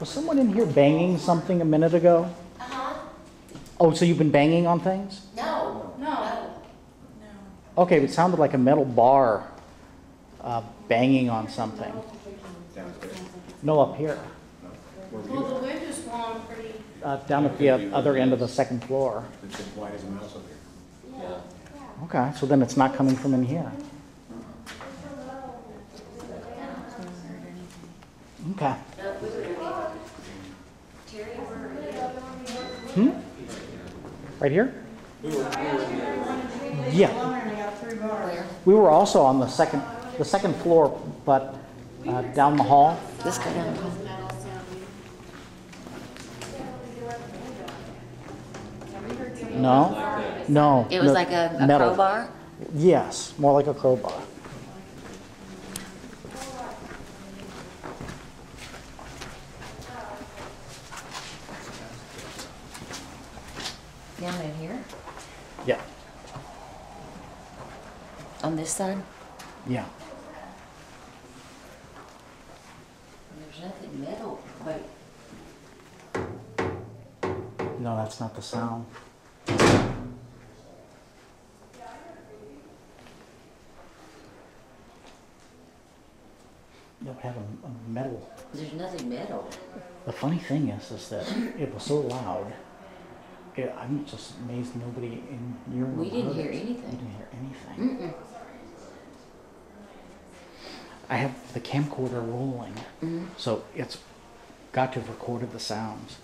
Was someone in here banging something a minute ago? Uh-huh. Oh, so you've been banging on things? No. No. Okay, it sounded like a metal bar banging on something. No, up here. Well, the wind is blowing pretty. Down at the other end of the second floor. It's as wide as a mouse up here. Okay, so then it's not coming from in here. Okay. Terry, where are you? Right here? Yeah. Where? We were also on the second floor, but down the hall. Let's go down. No, no. It was no, like a metal. crowbar? Yes, more like a crowbar. Down in here? Yeah, On this side? yeah. There's nothing metal. Wait. No, that's not the sound. You'll have a metal. There's nothing metal. The funny thing is that it was so loud. I'm just amazed nobody in your room. We didn't heard hear it. anything. We didn't hear anything. Mm-mm. I have the camcorder rolling, Mm-hmm. so it's got to have recorded the sounds.